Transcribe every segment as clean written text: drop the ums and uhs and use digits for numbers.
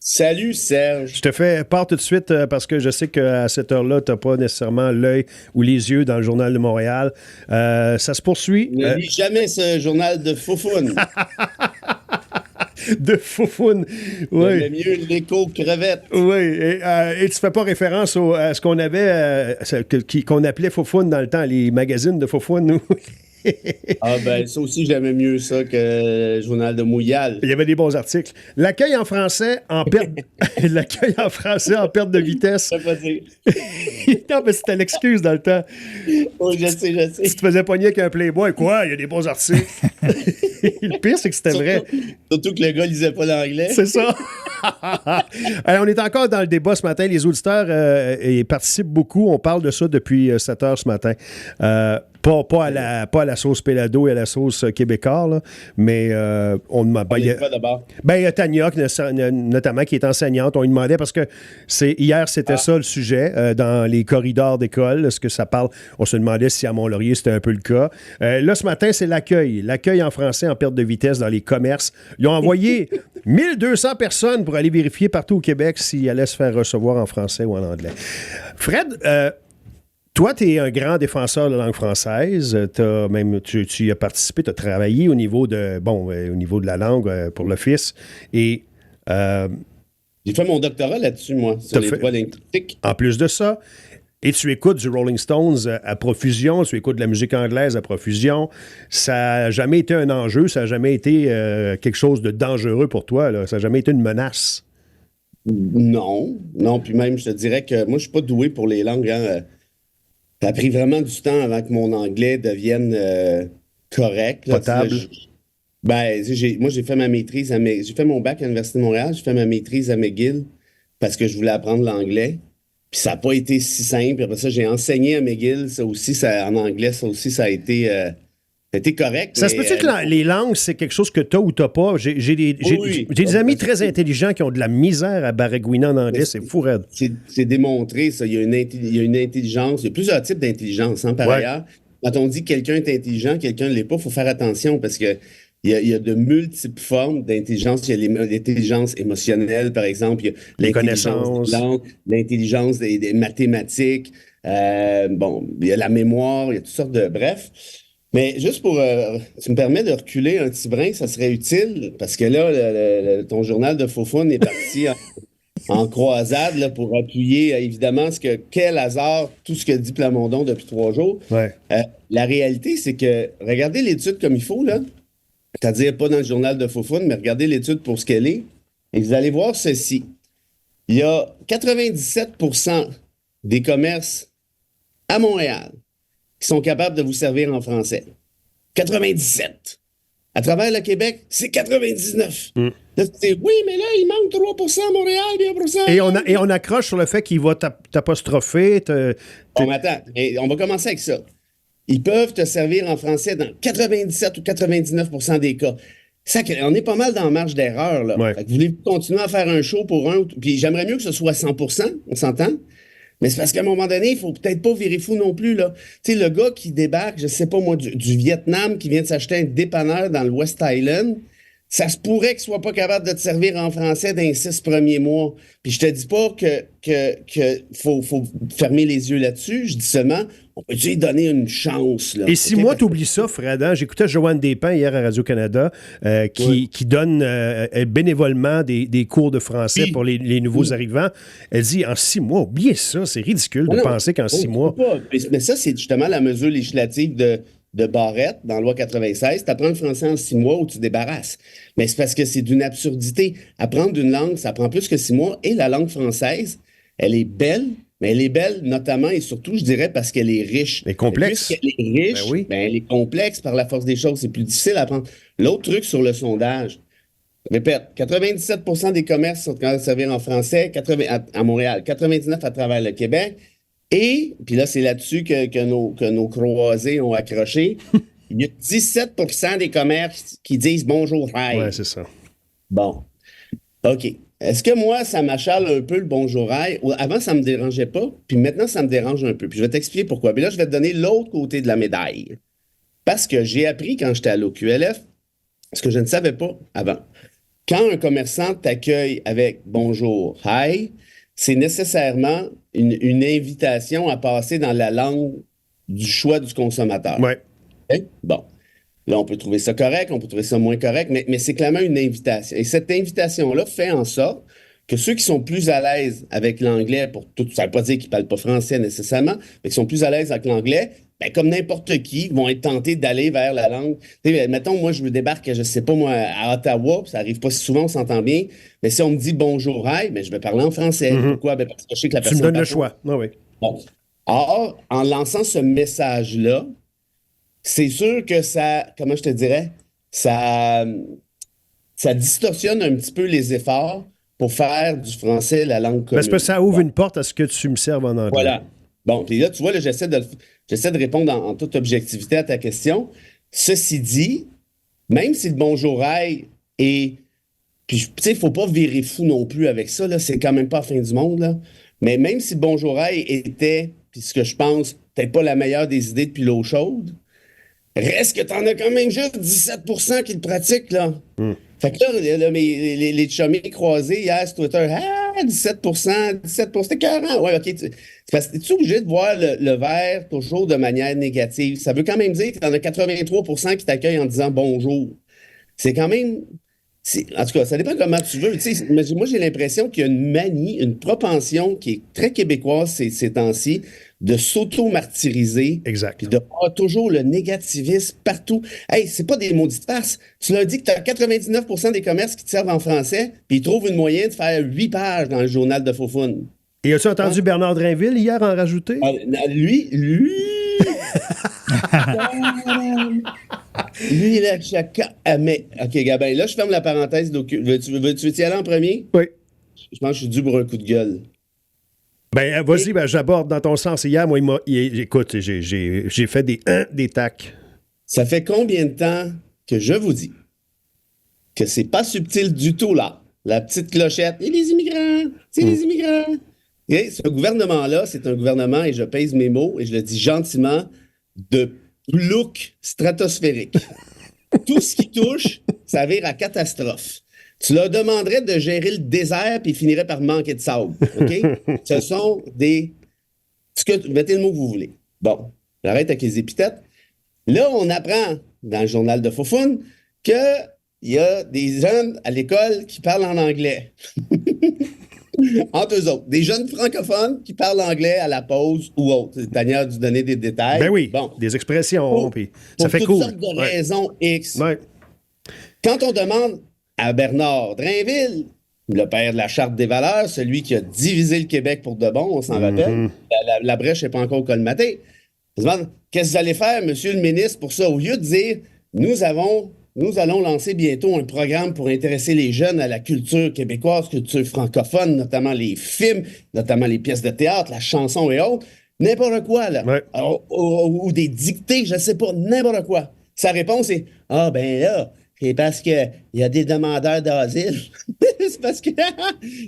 Salut Serge. Je te fais part tout de suite parce que je sais qu'à cette heure-là, tu n'as pas nécessairement l'œil ou les yeux dans le Journal de Montréal. Ça se poursuit. Ne lis jamais ce journal de foufoune. De foufoune. Oui. Le mieux l'écho crevette. Oui. Et tu fais pas référence à ce qu'on avait, qu'on appelait foufoune dans le temps, les magazines de foufoune, nous. Ah ben ça aussi j'aimais mieux ça que le journal de Montréal. Il y avait des bons articles. L'accueil en français en perte, l'accueil en français en perte de vitesse. Je sais pas dire. Non, mais c'était l'excuse dans le temps. Oui, je sais, je sais. Tu te faisais pogner avec un Playboy. Quoi? Il y a des bons articles. Le pire, c'est que c'était vrai. Surtout que le gars lisait pas l'anglais. C'est ça. Alors, on est encore dans le débat ce matin. Les auditeurs ils participent beaucoup. On parle de ça depuis 7 heures ce matin. Pas à la sauce Pélado et à la sauce québécois, là, mais on demande. On est pas d'abord. Il y a Tania, notamment, qui est enseignante. On lui demandait, parce que hier, c'était ça le sujet, dans les corridors d'école. Est-ce que ça parle? On se demandait si à Mont-Laurier, c'était un peu le cas. Là, ce matin, c'est l'accueil. L'accueil en français en perte de vitesse dans les commerces. Ils ont envoyé 1200 personnes pour aller vérifier partout au Québec s'ils allaient se faire recevoir en français ou en anglais. Fred, toi, tu es un grand défenseur de la langue française. Tu y as participé, tu as travaillé au niveau au niveau de la langue pour l'Office. Et J'ai fait mon doctorat là-dessus, moi, sur les droits linguistiques. en plus de ça, et tu écoutes du Rolling Stones à profusion, tu écoutes de la musique anglaise à profusion. Ça n'a jamais été un enjeu, ça n'a jamais été quelque chose de dangereux pour toi, là. Ça n'a jamais été une menace. Non, non, puis même, je te dirais que moi, je suis pas doué pour les langues, hein. Ça a pris vraiment du temps avant que mon anglais devienne correct, là. Potable. Moi, j'ai fait ma maîtrise j'ai fait mon bac à l'Université de Montréal, j'ai fait ma maîtrise à McGill parce que je voulais apprendre l'anglais. Puis ça n'a pas été si simple. Après ça, j'ai enseigné à McGill, en anglais, ça a été correct. Ça se peut-tu que les langues, c'est quelque chose que tu as ou tu n'as pas? J'ai des amis très intelligents qui ont de la misère à baragouiner en anglais. C'est fou, raide. C'est démontré, ça. Il y a une intelligence. Il y a plusieurs types d'intelligence, hein, par ailleurs. Quand on dit que quelqu'un est intelligent, quelqu'un ne l'est pas, il faut faire attention parce que il y a de multiples formes d'intelligence. Il y a l'intelligence émotionnelle, par exemple. Il y a Les l'intelligence connaissances. des langues, l'intelligence des mathématiques. Il y a la mémoire, il y a toutes sortes de... Bref. Mais juste tu me permets de reculer un petit brin, ça serait utile, parce que là, ton journal de Fofone est parti en croisade là, pour appuyer, évidemment, quel hasard, tout ce que dit Plamondon depuis 3 jours. Ouais. La réalité, c'est que, regardez l'étude comme il faut, là, c'est-à-dire pas dans le journal de Fofone, mais regardez l'étude pour ce qu'elle est, et vous allez voir ceci. Il y a 97% des commerces à Montréal qui sont capables de vous servir en français. 97. À travers le Québec, c'est 99. Là, tu dis, oui, mais là, il manque 3% à Montréal, puis 1%. Et on accroche sur le fait qu'il va t'apostropher. Bon, mais attends, on va commencer avec ça. Ils peuvent te servir en français dans 97 ou 99% des cas. On est pas mal dans la marge d'erreur, là. Ouais. Fait que voulez-vous continuer à faire un show pour un? Puis j'aimerais mieux que ce soit 100%, on s'entend? Mais c'est parce qu'à un moment donné, il faut peut-être pas virer fou non plus, là. Tu sais, le gars qui débarque, je sais pas moi, du Vietnam, qui vient de s'acheter un dépanneur dans le West Island, ça se pourrait qu'il soit pas capable de te servir en français dans les 6 premiers mois. Puis je te dis pas que faut fermer les yeux là-dessus. Je dis seulement, on peut lui donner une chance, là. Et si moi, tu oublies ça, Fred, hein? J'écoutais Joanne Despins hier à Radio-Canada qui donne bénévolement des cours de français pour les nouveaux arrivants. Elle dit, en 6 mois, oubliez ça, c'est ridicule de penser qu'en 6 mois... Mais ça, c'est justement la mesure législative de Barrette dans la loi 96. Tu apprends le français en 6 mois ou tu te débarrasses. Mais c'est parce que c'est d'une absurdité. Apprendre une langue, ça prend plus que 6 mois. Et la langue française, elle est belle, mais elle est belle notamment et surtout, je dirais, parce qu'elle est riche. Elle est complexe. Puisqu'elle est riche, Ben oui. elle est complexe par la force des choses. C'est plus difficile à apprendre. L'autre truc sur le sondage, répète, 97% des commerces sont capables de servir en français à Montréal, 99% à travers le Québec. Et, puis là, c'est là-dessus que nos croisés ont accroché. Il y a 17% des commerces qui disent bonjour, hi. Ouais, c'est ça. Bon. OK. Est-ce que moi, ça m'achale un peu le bonjour, hi? Avant, ça ne me dérangeait pas, puis maintenant, ça me dérange un peu. Puis je vais t'expliquer pourquoi. Puis là, je vais te donner l'autre côté de la médaille. Parce que j'ai appris quand j'étais à l'OQLF, ce que je ne savais pas avant, quand un commerçant t'accueille avec bonjour, hi, c'est nécessairement une invitation à passer dans la langue du choix du consommateur. Ouais. OK? Bon. Là, on peut trouver ça correct, on peut trouver ça moins correct, mais c'est clairement une invitation. Et cette invitation-là fait en sorte que ceux qui sont plus à l'aise avec l'anglais, pour tout, ça ne veut pas dire qu'ils ne parlent pas français nécessairement, mais qui sont plus à l'aise avec l'anglais, ben, comme n'importe qui, vont être tentés d'aller vers la langue. Tu sais, mettons, moi, je me débarque, je ne sais pas, moi, à Ottawa, puis ça n'arrive pas si souvent, on s'entend bien, mais si on me dit bonjour, hi, ben, je vais parler en français. Pourquoi? Ben, parce que je sais que la Tu personne me donnes le parle. choix. Ah oui. Bon. Or, en lançant ce message-là, c'est sûr que ça, comment je te dirais, ça distorsionne un petit peu les efforts pour faire du français la langue Ben, c'est commune. parce que ça ouvre Bon, une porte à ce que tu me serves en anglais. voilà. Bon, puis là, tu vois, là, j'essaie de répondre en toute objectivité à ta question. Ceci dit, même si le bonjour aïe est. Puis, tu sais, il ne faut pas virer fou non plus avec ça, là. C'est quand même pas la fin du monde, là. Mais même si le bonjour aïe était, puis ce que je pense, peut-être pas la meilleure des idées depuis l'eau chaude, reste que t'en as quand même juste 17% qui le pratiquent, là. Fait que là, les chummies croisés hier sur Twitter, ah, 17%, 17%, c'était 40. Ouais, OK. C'est parce que t'es obligé de voir le verre toujours de manière négative. Ça veut quand même dire que t'en as 83% qui t'accueillent en disant bonjour. C'est quand même. En tout cas, ça dépend comment tu veux. Tu sais, mais moi, j'ai l'impression qu'il y a une manie, une propension qui est très québécoise ces temps-ci de s'auto-martyriser Exact. puis de voir toujours le négativisme partout. Hey, c'est pas des maudites farces. Tu l'as dit que tu as 99% des commerces qui te servent en français, puis ils trouvent une moyenne de faire 8 pages dans le journal de Fofun. Et as-tu entendu Bernard Drinville hier en rajouter? Lui, lui, là, chacun. Ah, mais, OK, Gabin, là, je ferme la parenthèse. Veux-tu y aller en premier? Oui. Je pense que je suis dû pour un coup de gueule. Ben, vas-y, ben, j'aborde dans ton sens. Hier, moi, écoute, j'ai fait des tacs. Ça fait combien de temps que je vous dis que c'est pas subtil du tout, là? La petite clochette. Et les immigrants! C'est les immigrants! Et ce gouvernement-là, c'est un gouvernement, et je pèse mes mots, et je le dis gentiment, de plouc stratosphérique. Tout ce qui touche, ça vire à catastrophe. Tu leur demanderais de gérer le désert, puis ils finiraient par manquer de sable. OK? Ce sont des. Mettez le mot que vous voulez. Bon, j'arrête avec les épithètes. Là, on apprend dans le journal de Fofun qu'il y a des jeunes à l'école qui parlent en anglais. Entre eux autres. Des jeunes francophones qui parlent anglais à la pause ou autre. Tania a dû donner des détails. Ben oui, bon. des expressions, puis ça Pour fait toutes cool. sortes de raisons X. Ouais. Quand on demande à Bernard Drinville, le père de la Charte des valeurs, celui qui a divisé le Québec pour de bon, on s'en rappelle, la brèche n'est pas encore colmatée. On se demande, qu'est-ce que vous allez faire, monsieur le ministre, pour ça? Au lieu de dire, nous allons lancer bientôt un programme pour intéresser les jeunes à la culture québécoise, culture francophone, notamment les films, notamment les pièces de théâtre, la chanson et autres, n'importe quoi, là. Ouais. Alors, ou des dictées, je ne sais pas, n'importe quoi. Sa réponse est, ah ben là, c'est parce qu'il y a des demandeurs d'asile. C'est parce que...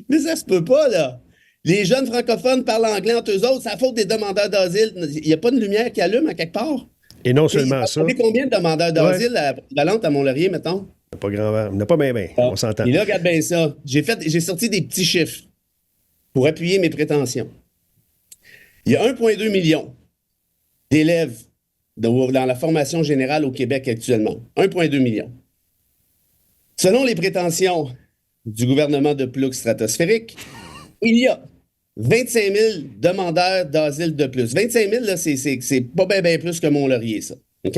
Mais ça se peut pas, là. Les jeunes francophones parlent anglais entre eux autres, c'est la faute des demandeurs d'asile. Il n'y a pas de lumière qui allume à quelque part. Et non seulement ça. Vous savez combien de demandeurs d'asile à Valente à Mont-Laurier, mettons? Pas grand, on n'a pas bien, on s'entend. Et là, regarde bien ça. J'ai sorti des petits chiffres pour appuyer mes prétentions. Il y a 1,2 million d'élèves dans la formation générale au Québec actuellement. 1,2 million. Selon les prétentions du gouvernement de plouc stratosphérique, il y a 25 000 demandeurs d'asile de plus. 25 000, là, c'est pas bien plus que Mont-Laurier, ça. OK?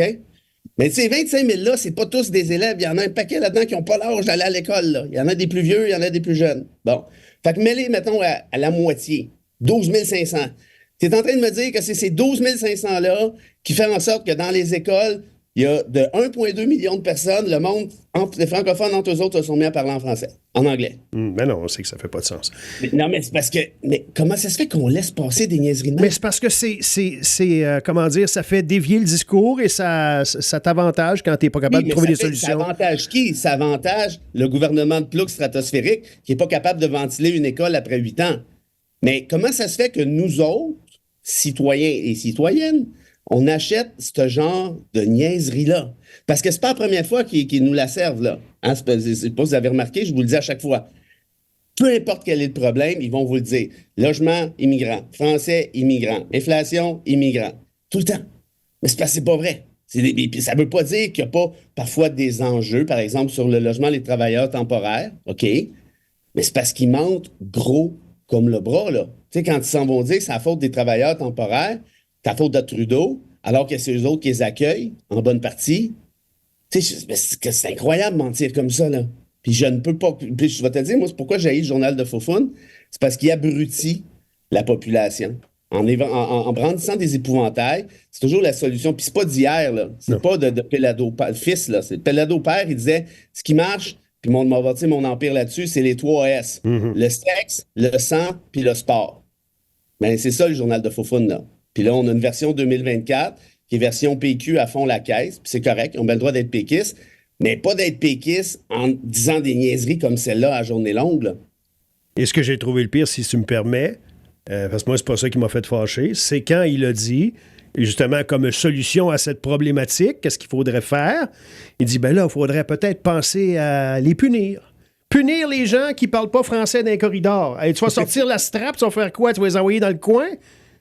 Mais ces 25 000 là, c'est pas tous des élèves. Il y en a un paquet là-dedans qui n'ont pas l'âge d'aller à l'école, là. Il y en a des plus vieux, il y en a des plus jeunes. Bon. Fait que mêlez, mettons, à la moitié. 12 500. Tu es en train de me dire que c'est ces 12 500-là qui font en sorte que dans les écoles, il y a de 1,2 million de personnes, le monde, les francophones entre eux autres, se sont mis à parler en français, en anglais. Mais non, on sait que ça fait pas de sens. Non, mais c'est parce que... Mais comment ça se fait qu'on laisse passer des niaiseries de même? Mais c'est parce que c'est comment dire, ça fait dévier le discours et ça t'avantage quand tu n'es pas capable de trouver des solutions. Ça avantage qui? Ça avantage le gouvernement de plouc stratosphérique qui n'est pas capable de ventiler une école après 8 ans. Mais comment ça se fait que nous autres, citoyens et citoyennes, on achète ce genre de niaiserie-là. Parce que c'est pas la première fois qu'ils nous la servent, là. Hein, c'est pas si vous avez remarqué, je vous le dis à chaque fois. Peu importe quel est le problème, ils vont vous le dire. Logement, immigrant. Français, immigrant. Inflation, immigrant. Tout le temps. Mais c'est parce que c'est pas vrai. Ça ne veut pas dire qu'il n'y a pas parfois des enjeux, par exemple, sur le logement des travailleurs temporaires. OK. Mais c'est parce qu'ils mentent gros comme le bras, là. Tu sais, quand ils s'en vont dire que c'est la faute des travailleurs temporaires, c'est la faute de Trudeau, alors que c'est eux autres qui les accueillent, en bonne partie. Tu sais, c'est incroyable de mentir comme ça, là. Puis je ne peux pas. Puis je vais te dire, moi, c'est pourquoi j'ai haï le journal de Fofun. C'est parce qu'il abrutit la population. En brandissant des épouvantails, c'est toujours la solution. Puis c'est pas d'hier, là. C'est pas de Pelado fils, là. C'est Pelado père, il disait ce qui marche, puis mon empire là-dessus, c'est les 3 S. Le sexe, le sang, puis le sport. Ben, c'est ça le journal de Fofun, là. Puis là, on a une version 2024 qui est version PQ à fond la caisse, puis c'est correct, ils ont bien le droit d'être péquistes, mais pas d'être péquistes en disant des niaiseries comme celle-là à journée longue, là. Et ce que j'ai trouvé le pire, si tu me permets, parce que moi, c'est pas ça qui m'a fait fâcher, c'est quand il a dit, justement, comme solution à cette problématique, qu'est-ce qu'il faudrait faire? Il dit, ben là, il faudrait peut-être penser à les punir. Punir les gens qui parlent pas français dans les corridors. Hey, tu vas sortir la strap, tu vas faire quoi? Tu vas les envoyer dans le coin?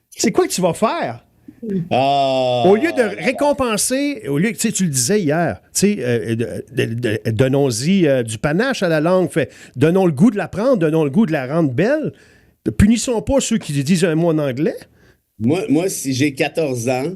C'est quoi que tu vas faire? Au lieu de récompenser, au lieu que tu le disais hier, donnons-y du panache à la langue, donnons le goût de l'apprendre, donnons le goût de la rendre belle. Punissons pas ceux qui disent un mot en anglais. Moi si j'ai 14 ans,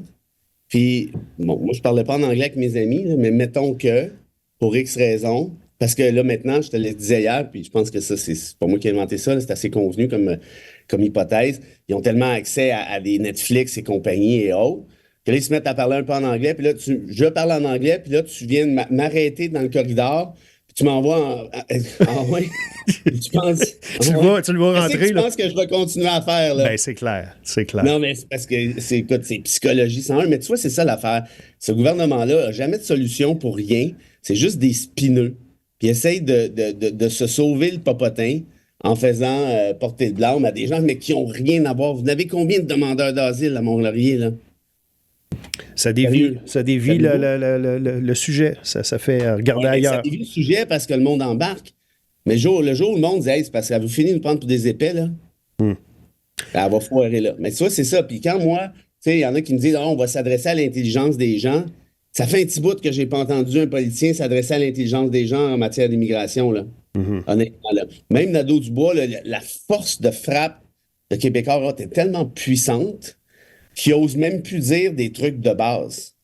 puis, bon, moi, je parlais pas en anglais avec mes amis, là, mais mettons que, pour X raisons, parce que là, maintenant, je te le disais hier, puis je pense que ça, c'est pas moi qui ai inventé ça, là, c'est assez convenu comme hypothèse. Ils ont tellement accès à des Netflix et compagnie et autres, que là, ils se mettent à parler un peu en anglais, puis là, je parle en anglais, puis là, tu viens de m'arrêter dans le corridor, puis tu m'envoies ouais. Tu penses, tu le vois rentrer, là. Je pense que je vais continuer à faire, là. Ben, c'est clair. Non, mais c'est parce que, écoute, c'est psychologie 101, mais tu vois, c'est ça l'affaire. Ce gouvernement-là n'a jamais de solution pour rien. C'est juste des spineux. Puis essaye de se sauver le popotin en faisant porter le blâme à des gens, mais qui n'ont rien à voir. Vous avez combien de demandeurs d'asile à Mont-Laurier, là? Ça dévie le sujet. Ça fait regarder ailleurs. Ça dévie le sujet parce que le monde embarque. Mais le jour où le monde dit, hey, c'est parce qu'elle vous finit de nous prendre pour des épais, là. Elle va foirer là. Mais tu vois, c'est ça. Puis quand moi, tu sais, il y en a qui me disent, on va s'adresser à l'intelligence des gens. Ça fait un petit bout que j'ai pas entendu un politicien s'adresser à l'intelligence des gens en matière d'immigration, là. Honnêtement, là. Même Nadeau-Dubois, là, la force de frappe de Québécois est tellement puissante qu'il n'ose même plus dire des trucs de base.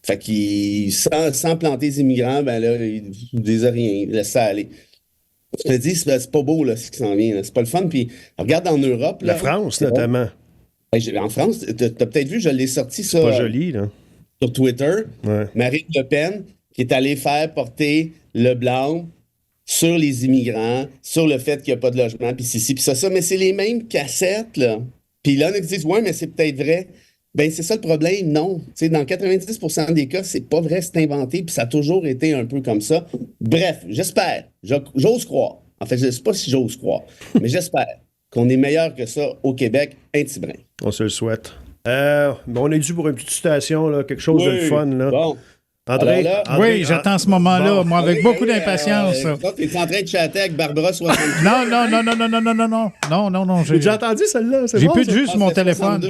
Fait qu'il, sans planter les immigrants, ben là, il ne disait rien, il laisse ça aller. Je te dis, c'est pas beau, là, ce qui s'en vient. C'est pas le fun. Puis, regarde en Europe. Là, la France, notamment. En France, t'as peut-être vu, je l'ai sorti ça. C'est pas joli, là. Sur Twitter. Ouais. Marine Le Pen, qui est allée faire porter le blanc sur les immigrants, sur le fait qu'il n'y a pas de logement, puis ceci, puis ça. Mais c'est les mêmes cassettes, là. Puis là, on dit, ouais, mais c'est peut-être vrai. Ben, c'est ça le problème, non. T'sais, dans 90% des cas, c'est pas vrai, c'est inventé, puis ça a toujours été un peu comme ça. Bref, j'espère, j'ose croire. En fait, je ne sais pas si j'ose croire, mais j'espère qu'on est meilleur que ça au Québec, un petit brin. On se le souhaite. On est dû pour une petite citation, là, quelque chose de le fun. Là. Bon. André, là, oui, j'attends ce moment-là, moi, avec beaucoup d'impatience. Tu es en train de chatter avec Barbara 60. Non. J'ai déjà entendu celle-là. J'ai plus de jus sur mon téléphone.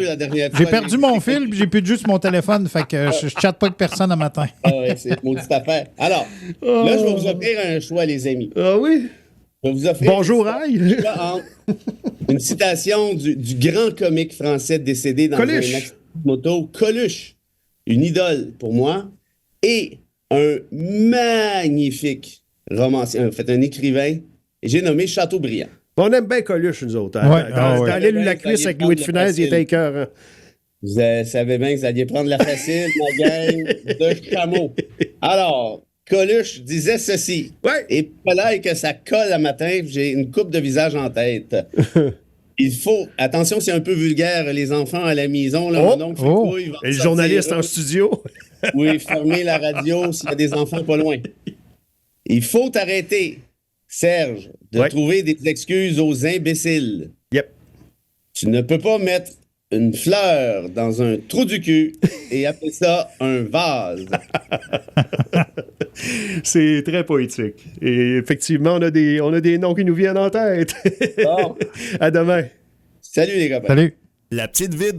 J'ai perdu mon fil, puis j'ai plus de jus sur mon téléphone, fait que je chatte pas avec personne un matin. Ah oui, c'est une maudite affaire. Alors, là, je vais vous offrir un choix, les amis. Ah oui? Je vais vous offrir bonjour, aïe! Une citation du grand comique français décédé dans Coluche. un accident de moto, Coluche, une idole pour moi, et un magnifique romancier, en fait, un écrivain, et j'ai nommé Chateaubriand. On aime bien Coluche, nous autres. Ouais, dans l'île la cuisse avec Louis de Funès, il était écœurant. Vous savez bien que vous alliez prendre la facile, ma gang de chameau. Alors, Coluche disait ceci. Ouais. Et peut-être que ça colle à matin, j'ai une coupe de visage en tête. Il faut, attention, c'est un peu vulgaire, les enfants à la maison, là, et le journaliste en studio. Oui, fermer la radio s'il y a des enfants pas loin. Il faut arrêter, Serge, de trouver des excuses aux imbéciles. Yep. Tu ne peux pas mettre une fleur dans un trou du cul et appelez ça un vase. C'est très poétique. Et effectivement, on a des noms qui nous viennent en tête. Bon. À demain. Salut les copains. Salut. La petite vide